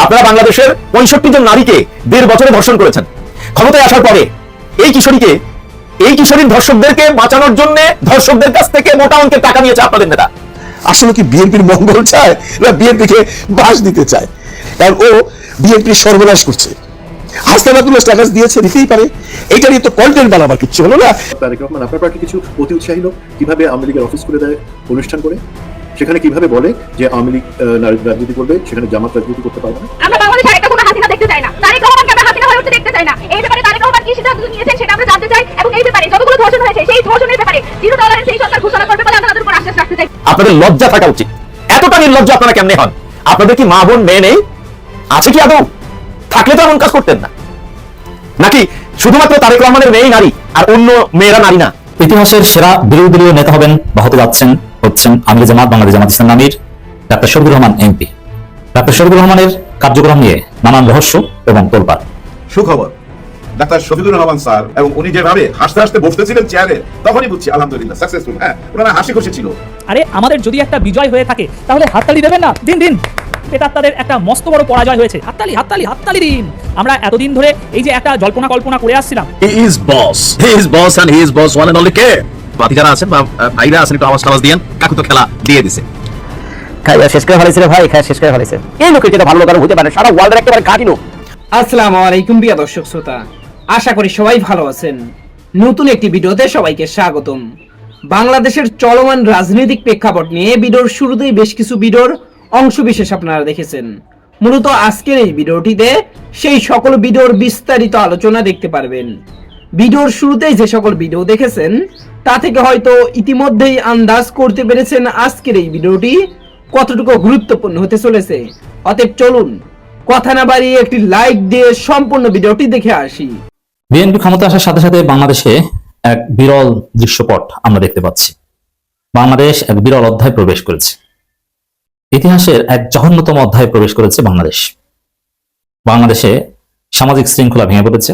আপনারা বাংলাদেশের 65 জন নারীকে 1.5 বছরে ধর্ষণ করেছেন। ক্ষমতায় আসার পরে এই কিশোরীর ধর্ষকদেরকে বাঁচানোর জন্য ধর্ষকদের কাছ থেকে মোটা অঙ্কের টাকা নিয়েছে আপনাদের নেতা। আসলে কি বিএনপির মঙ্গল চায় না বিএনপিকে বাস দিতে চায়? কারণ ও বিএনপির সর্বনাশ করছে। হাসনাতুল্লাহ স্ট্যাটাস দিয়েছে, দিতেই পারে। এটা নিয়ে তো কন্টেন্ট বানাবার কিছু হলো না। তারেক রহমান আপনার পার্টি কিছু অতি উৎসাহী লোক কিভাবে আওয়ামী লীগের অফিস করে দেয়, অনুষ্ঠান করে, সেখানে কিভাবে বলে যে আওয়ামী লীগ রাজনীতি করবে, সেখানে জামাত রাজনীতি করতে পারবে না। আমরা বাংলাদেশে আরেকটা কোনো হাসিনা দেখতে চাই না। তারেক রহমানকে আমরা হাসিনা হয়ে উঠতে দেখতে চাই না। এই ব্যাপারে তারেক রহমান কি সিদ্ধান্ত নিয়েছেন সেটা আমরা জানতে চাই, এবং এই ব্যাপারে যতগুলো ধর্ষণ হয়েছে সেই ধর্ষণের ব্যাপারে জিরো টলারেন্স সেই সরকার ঘোষণা করবে বলে আমরা তাদের উপর আশ্বাস রাখতে চাই। আপনাদের লজ্জা থাকা উচিত। এতটা নির্লজ্জ আপনারা কেমনে হন? আপনাদের কি মা বোন মেয়ে নেই? আছে কি আদৌ? থাকলে তো এমন কাজ করতেন না। নাকি শুধুমাত্র তারেক রহমানের মেয়েই নারী আর অন্য মেয়েরা নারী না? ইতিহাসের সেরা বিরোধী দলীয় নেতা হবেন বা হতে যাচ্ছেন হচ্ছেন আমির জামাত বাংলাদেশ জামাত ইসলামী আমির ডাক্তার শফিকুর রহমান এমপি। ডাক্তার শফিকুর রহমানের কার্যক্রম নিয়ে নানান রহস্য এবং তোলপাড়। সুখবর, ডাক্তার শফিকুর রহমান স্যার এবং উনি যেভাবে হাসতে হাসতে বসতেছিলেন চেয়ারে, তখনই বুঝছি আলহামদুলিল্লাহ সাকসেসফুল। হ্যাঁ, ওনারা হাসি খুশি ছিল। আরে আমাদের যদি একটা বিজয় হয়ে থাকে তাহলে হাততালি দেবেন না? দিন দিন তাদের একটা মস্ত বড় পরাজয় হয়েছে, হাততালি হাততালি হাততালি দিন। আমরা এতদিন ধরে এই যে একটা জল্পনা কল্পনা করে আসছিলাম, he is boss and he is boss one and only কে। বাকি যারা আছেন বা ভাইরা আছেন একটু আওয়াজ টাওয়াজ দিয়েন, কাকু তো খেলা দিয়ে দিছে। খাইয়া শেষ করে ফেলেছে রে ভাই, খাইয়া শেষ করে ফেলেছে। এই লোকের যেটা ভালো লোক হতে পারে সারা ওয়ার্ল্ডের একেবারে কাটিনো। আসসালামু আলাইকুম প্রিয় দর্শক শ্রোতা, আশা করি সবাই ভালো আছেন। নতুন একটি ভিডিওতে সবাইকে স্বাগতম। বাংলাদেশের চলমান রাজনৈতিক প্রেক্ষাপট নিয়ে ভিডিওর শুরুতেই বেশ কিছু ভিডিওর অংশবিশেষ আপনারা দেখেছেন। মূলত আজকের এই ভিডিওটিতে সেই সকল ভিডিওর বিস্তারিত আলোচনা দেখতে পারবেন। ভিডিওর শুরুতেই যে সকল ভিডিও দেখেছেন তা থেকে হয়তো ইতিমধ্যেই আন্দাজ করতে পেরেছেন আজকের এই ভিডিওটি কতটুকু গুরুত্বপূর্ণ হতে চলেছে। অতএব চলুন কথা না বাড়িয়ে একটি লাইক দিয়ে সম্পূর্ণ ভিডিওটি দেখে আসি। বিএনপি ক্ষমতা আসার সাথে সাথে বাংলাদেশে এক বিরল দৃশ্যপট আমরা দেখতে পাচ্ছি। বাংলাদেশ এক বিরল অধ্যায় প্রবেশ করেছে। ইতিহাসের এক জঘন্যতম অধ্যায়ে প্রবেশ করেছে বাংলাদেশ। বাংলাদেশে সামাজিক শৃঙ্খলা ভেঙে পড়েছে।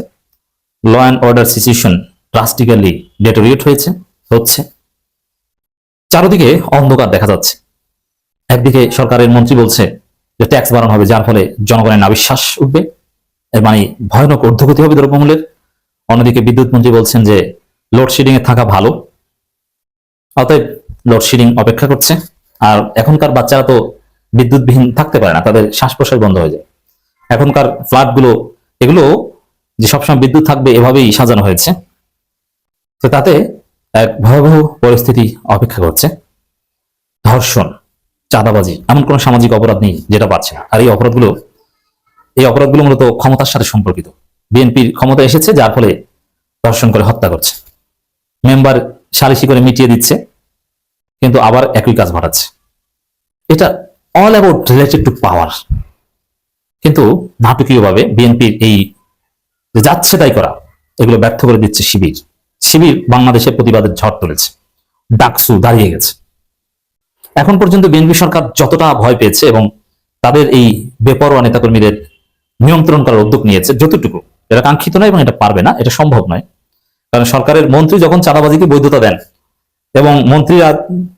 Law and order situation drastically deteriorate হচ্ছে। চারদিকে অন্ধকার দেখা যাচ্ছে। একদিকে সরকারের মন্ত্রী বলছে যে ট্যাক্স বাড়ানো হবে, যার ফলে জনগণের নাবিশ্বাস উঠবে, এর মানে ভয়ানক ঊর্ধ্বগতি হবে দ্রব্যমূল্যের। অন্যদিকে বিদ্যুৎ মন্ত্রী বলছেন যে লোডশেডিং এ থাকা ভালো, অতএব লোডশেডিং অপেক্ষা করছে। আর এখনকার বাচ্চারা তো বিদ্যুৎবিহীন থাকতে পারে না, তাদের শ্বাস প্রশ্বাস বন্ধ হয়ে যায়। এখনকার ফ্ল্যাটগুলো এগুলো যে সবসময় বিদ্যুৎ থাকবে এভাবেই সাজানো হয়েছে। তো তাতে এক ভয়াবহ পরিস্থিতি অপেক্ষা করছে। ধর্ষণ, চাঁদাবাজি, এমন কোন সামাজিক অপরাধ নেই যেটা পাচ্ছে না। আর এই অপরাধগুলো মূলত ক্ষমতার সাথে সম্পর্কিত। বিএনপির ক্ষমতা এসেছে, যার ফলে ধর্ষণ করে হত্যা করছে, মেম্বার সালিসি করে মিটিয়ে দিচ্ছে, কিন্তু আবার একই কাজ ঘটাচ্ছে। এটা অল অ্যাবাউট রিলেটেড টু পাওয়ার। কিন্তু নাটকীয়ভাবে বিএনপির এই যাচ্ছে তাই করা এগুলো ব্যর্থ করে দিচ্ছে শিবির বাংলাদেশের প্রতিবাদের ঝড় তুলেছে। ডাকসু দাঁড়িয়ে গেছে। এখন পর্যন্ত বিএনপি সরকার যতটা ভয় পেয়েছে এবং তাদের এই বেপরোয়া নেতাকর্মীদের নিয়ন্ত্রণ করার উদ্যোগ নিয়েছে যতটুকু, এটা কাঙ্ক্ষিত নয় এবং এটা পারবে না, এটা সম্ভব নয়। কারণ সরকারের মন্ত্রী যখন চাঁদাবাজিকে বৈধতা দেন এবং মন্ত্রীরা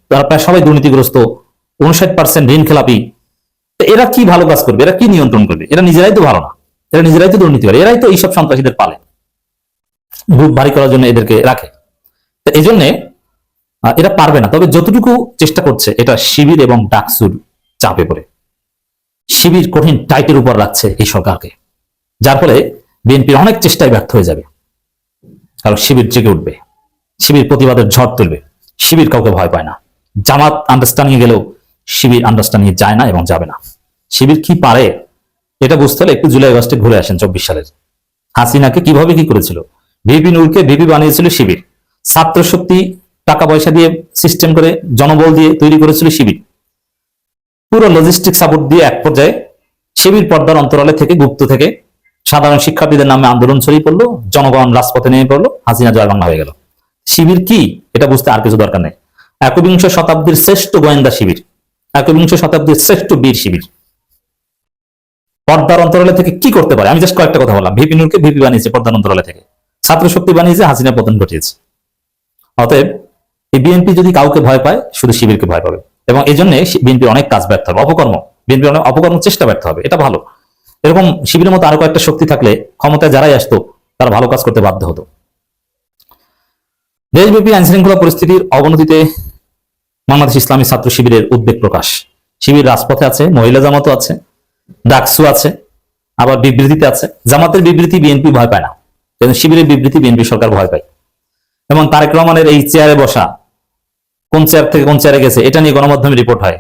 তারা প্রায় সবাই দুর্নীতিগ্রস্ত, 59% ঋণ খেলাপি, এরা কি ভালো কাজ করবে? এরা কি নিয়ন্ত্রণ করবে? এরা নিজেরাই তো ভালো না, এরা নিজেরাই তো দুর্নীতি করে, এরাই তো এইসব সন্ত্রাসীদের পালে, গ্রুপ ভারী করার জন্য এদেরকে রাখে। তো এই জন্যে এরা পারবে না। তবে যতটুকু চেষ্টা করছে এটা শিবির এবং ডাকসুর চাপে পড়ে। শিবির কঠিন টাইটের উপর রাখছে এই সরকারকে, যার ফলে বিএনপির অনেক চেষ্টায় ব্যর্থ হয়ে যাবে। কারণ শিবির জেগে উঠবে, শিবির প্রতিবাদের ঝড় তুলবে। শিবির কাউকে ভয় পায় না। জামাত আন্ডারস্ট্যান্ডিং গেলেও শিবির আন্ডারস্ট্যান্ডিং যায় না এবং যাবে না। শিবির কি পারে এটা বুঝতে হলে একটু জুলাই আগস্টে ঘুরে আসেন 24 সালের। হাসিনাকে কিভাবে কি করেছিল, ভিপি নূরকে ভিপি বানিয়েছিল শিবির। ছাত্র শক্তি টাকা পয়সা দিয়ে সিস্টেম করে জনবল দিয়ে তৈরি করেছিল শিবির। পুরো লজিস্টিক সাপোর্ট দিয়ে এক পর্যায়ে শিবির পর্দার অন্তরালে থেকে গুপ্ত থেকে সাধারণ শিক্ষার্থীদের নামে আন্দোলন ছড়িয়ে পড়লো, জনগণ রাজপথে নেমে পড়লো, হাসিনা জয় বাংলা হয়ে গেল। শিবির কি এটা বুঝতে আর কিছু দরকার নেই। 21শ শতাব্দীর শ্রেষ্ঠ গোয়েন্দা শিবির, 21শ শতাব্দীর শ্রেষ্ঠ বীর শিবির পর্দার অন্তরালে থেকে কি করতে পারে? আমি জাস্ট কয়েকটা কথা বললাম। ভিপি নূরকে ভিপি বানিয়েছে পর্দার অন্তরালে থেকে, ছাত্র শক্তি বানিয়েছে, হাসিনা পতন ঘটিয়েছে। অতএব এই বিএনপি যদি কাউকে ভয় পায় শুধু শিবিরকে ভয় পাবে, এবং এই জন্য বিএনপির অনেক কাজ ব্যর্থ হবে। বিএনপির অনেক অপকর্ম চেষ্টা ব্যর্থ হবে, এটা ভালো। এরকম শিবিরের মতো আরো কয়েকটা শক্তি থাকলে ক্ষমতায় যারাই আসতো তারা ভালো কাজ করতে বাধ্য হতো। দেশব্যাপী আইনশৃঙ্খলা পরিস্থিতির অবনতিতে বাংলাদেশ ইসলামী ছাত্র শিবিরের উদ্বেগ প্রকাশ। শিবির রাজপথে আছে, মহিলা জামাতও আছে, ডাকসু আছে, আবার বিবৃতিতে আছে। জামাতের বিবৃতি বিএনপি ভয় পায় না, কিন্তু শিবিরের বিবৃতি বিএনপি সরকার ভয় পায়। এবং তারেক রহমানের এই চেয়ারে বসা, কোন চেয়ার থেকে কোন চেয়ারে গেছে এটা নিয়ে গণমাধ্যমে রিপোর্ট হয়।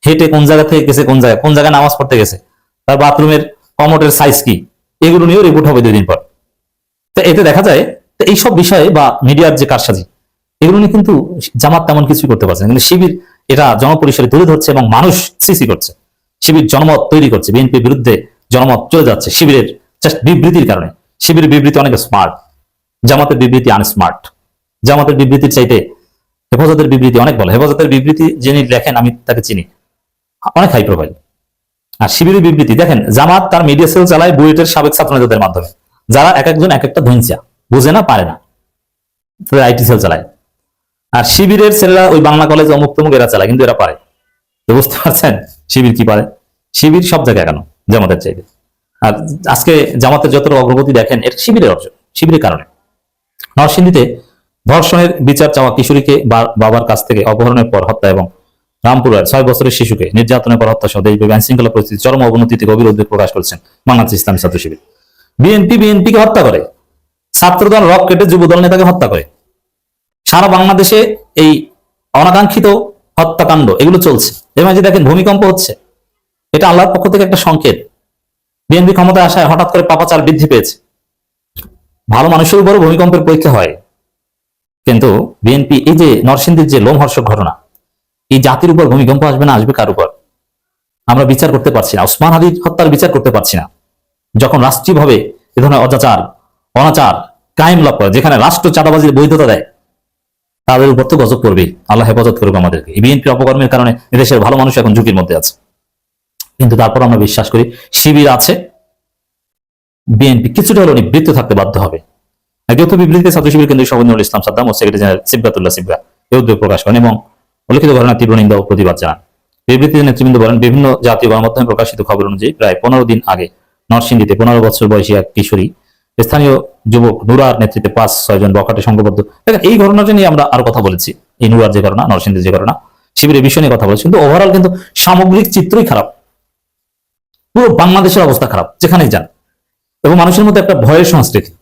হেঁটে কোন জায়গা থেকে গেছে, কোন জায়গায় নামাজ পড়তে গেছে, তার বাথরুমের কমোডের সাইজ কি, এগুলো নিয়েও রিপোর্ট হবে 2 দিন পর। তো এতে দেখা যায় এইসব বিষয়ে বা মিডিয়ার যে কারসাজি, এগুলো নিয়ে কিন্তু জামাত তেমন কিছুই করতে পারছে না, কিন্তু শিবির এটা জনপরিসরে তুলে ধরছে এবং মানুষ সিসি করছে। শিবির জনমত তৈরি করছে, বিএনপির বিরুদ্ধে জনমত চলে যাচ্ছে শিবিরের জাস্ট বিবৃতির কারণে। শিবিরের বিবৃতি অনেক স্মার্ট, জামাতের বিবৃতি আনস্মার্ট। জামাতের বিবৃতির চাইতে হেফাজতের বিবৃতি অনেক ভালো। হেফাজতের বিবৃতি যিনি লেখেন আমি তাকে চিনি, অনেক হাই প্রোফাইল। আর শিবিরের বিবৃতি দেখেন, জামাত তার মিডিয়া সেল চালায় বুয়েটের সাবেক ছাত্র নেতাদের মাধ্যমে, যারা এক একজন এক একটা ধৈঞ্চা, বুঝে না, পারে না, তাদের আইটি সেল চালায়। আর শিবিরের ছেলেরা ওই বাংলা কলেজ অমুক তমুক এরা চালায়, কিন্তু এরা পারে। তো বুঝতে পারছেন শিবির কি পারে? শিবির সব জায়গায় কেন জামাতের চাইতে। আর আজকে জামাতের যত অগ্রগতি দেখেন, এটা শিবিরের অর্জন, শিবিরের কারণে। নরসিংদীতে ধর্ষণের বিচার চাওয়া কিশোরীকে বাবার কাছ থেকে অপহরণের পর হত্যা এবং রামপুরার 6 বছরের শিশুকে নির্যাতনের পর হত্যা সহ দেশব্যাপী আইনশৃঙ্খলা পরিস্থিতি চরম অবনতিতে গভীর উদ্বেগ প্রকাশ করেছেন বাংলাদেশ ইসলামী ছাত্র শিবির। বিএনপিকে হত্যা করে, ছাত্রদল রক কেটে যুবদল নেতাকে হত্যা করে। সারা বাংলাদেশে এই অনাকাঙ্ক্ষিত হত্যাকাণ্ড এগুলো চলছে। এর মাঝে দেখেন ভূমিকম্প হচ্ছে, এটা আল্লাহর পক্ষ থেকে একটা সংকেত। বিএনপি ক্ষমতায় আসায় হঠাৎ করে পাপাচার বৃদ্ধি পেয়েছে। ভালো মানুষের উপরও ভূমিকম্পের পরীক্ষা হয়, কিন্তু বিএনপি এই যে নরসিংদীর যে লোমহর্ষক ঘটনা, এই জাতির উপর ভূমিকম্প আসবে না, আসবে কার উপর? আমরা বিচার করতে পারছি না, ওসমান হাদির হত্যার বিচার করতে পারছি না। যখন রাষ্ট্রীয়ভাবে এ ধরনের অত্যাচার, অনাচার কায়েম লাভ করে, যেখানে রাষ্ট্র চাঁদাবাজির বৈধতা দেয়, তাদের উপর তো গজব করবেই। আল্লাহ হেফাজত করুক আমাদেরকে। এই বিএনপির অপকর্মের কারণে এদেশের ভালো মানুষ এখন ঝুঁকির মধ্যে আছে, কিন্তু তারপর আমরা বিশ্বাস করি শিবির আছে, বিএনপি কিছুটা হলেও নিবৃত্ত থাকতে বাধ্য হবে। যৌথ বিবৃতিতে ছাত্র শিবির কেন্দ্রীয় সভাপতি নুরুল ইসলাম সাদ্দাম ও সেক্রেটারি জেনারেল সিবগাতুল্লাহ সিবগা এই উদ্বেগ প্রকাশ করেন এবং উল্লেখিত ঘটনার তীব্র নিন্দা ও প্রতিবাদ জানান। বিবৃতিতে নেতৃবৃন্দ বলেন, বিভিন্ন জাতীয় গণমাধ্যমে প্রকাশিত খবর অনুযায়ী প্রায় 15 দিন আগে নরসিংদীতে 15 বছর বয়সী এক কিশোরী স্থানীয় যুবক নুরার নেতৃত্বে 5-6 জন বখাটে সংঘবদ্ধ। দেখেন এই ঘটনাটা নিয়ে আমরা আরো কথা বলেছি, এই নুরার যে ঘটনা, নরসিংদীর যে ঘটনা, শিবিরের বিষয় নিয়ে কথা বলেছি, কিন্তু ওভারঅল কিন্তু সামগ্রিক চিত্রই খারাপ। পুরো বাংলাদেশের অবস্থা খারাপ যেখানেই যান, এবং মানুষের মধ্যে একটা ভয়ের সংস্কৃতি,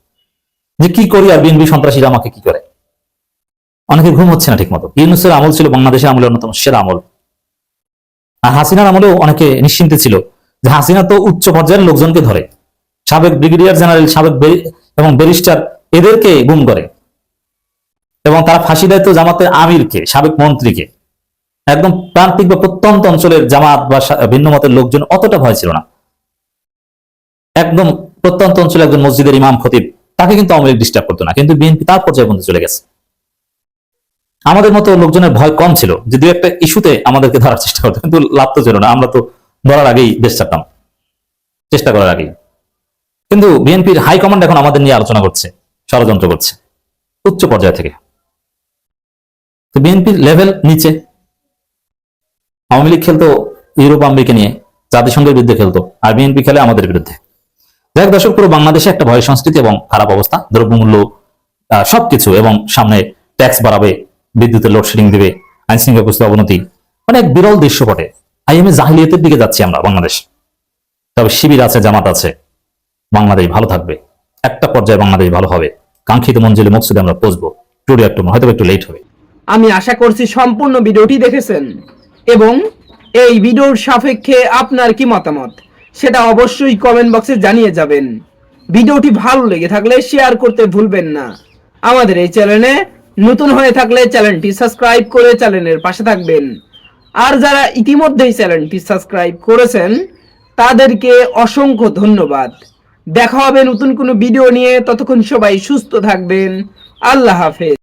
যে কি করি আর বিএনপি সন্ত্রাসীরা আমাকে কি করে। অনেকে ঘুম হচ্ছে না ঠিক মতো। ইউনূসের আমল ছিল বাংলাদেশের আমলের অন্যতম সেরা আমল। আর হাসিনার আমলেও অনেকে নিশ্চিন্তে ছিল যে হাসিনা তো উচ্চ পর্যায়ের লোকজনকে ধরে, সাবেক ব্রিগেডিয়ার জেনারেল, সাবেক এবং ব্যারিস্টার, এদেরকে গুম করে, এবং তারা ফাঁসি দেয় তো জামাতের আমিরকে, সাবেক মন্ত্রীকে। একদম প্রান্তিক বা প্রত্যন্ত অঞ্চলের জামাত বা ভিন্ন মতের লোকজন অতটা ভয় ছিল না। একদম প্রত্যন্ত অঞ্চলে একজন মসজিদের ইমাম খতিব, তাকে কিন্তু আওয়ামী লীগ ডিস্টার্ব করতো না, কিন্তু বিএনপি তার পর্যায়ে পর্যন্ত চলে গেছে। আমাদের মতো লোকজনের ভয় কম ছিল, যে 2-একটা ইস্যুতে আমাদেরকে ধরার চেষ্টা করতো, কিন্তু লাভ তো ছিল না, আমরা তো ধরার আগেই দেশ ছাড়তাম, চেষ্টা করার আগেই। কিন্তু বিএনপির হাইকমান্ড এখন আমাদের নিয়ে আলোচনা করছে, ষড়যন্ত্র করছে উচ্চ পর্যায় থেকে। তো বিএনপির লেভেল নিচে। আওয়ামী লীগ খেলতো ইউরোপ আমেরিকা নিয়ে, জাতিসংঘের বিরুদ্ধে খেলতো, আর বিএনপি খেলে আমাদের বিরুদ্ধে। যাই হোক দর্শক, পুরো বাংলাদেশে একটা ভয় সংস্কৃতি এবং খারাপ অবস্থা, দ্রব্যমূল্য সবকিছু, এবং সামনে ট্যাক্স বাড়াবে, বিদ্যুতের লোডশেডিং দিবে, আইন শৃঙ্খলা পরিস্থিতির অবনতি, মানে এক বিরল দৃশ্যপটে আইএমএ জাহিলিয়াতের দিকে যাচ্ছি আমরা বাংলাদেশ। তবে শিবির আছে, জামাত আছে, বাংলাদেশ ভালো থাকবে, একটা পর্যায়ে বাংলাদেশ ভালো হবে, কাঙ্ক্ষিত মঞ্জিলে মকসুদে আমরা পৌঁছবো। টুডে হয়তো একটু লেট হবে। আমি আশা করছি সম্পূর্ণ ভিডিওটি দেখেছেন এবং এই ভিডিওর সাপেক্ষে আপনার কি মতামত সেটা অবশ্যই কমেন্ট বক্সে জানিয়ে যাবেন। ভিডিওটি ভালো লেগে থাকলে শেয়ার করতে ভুলবেন না। আমাদের এই চ্যানেলে নতুন হয়ে থাকলে চ্যানেলটি সাবস্ক্রাইব করে চ্যানেলের পাশে থাকবেন। আর যারা ইতিমধ্যেই চ্যানেলটি সাবস্ক্রাইব করেছেন তাদেরকে অসংখ্য ধন্যবাদ। দেখা হবে নতুন কোনো ভিডিও নিয়ে, ততক্ষণ সবাই সুস্থ থাকবেন। আল্লাহ হাফেজ।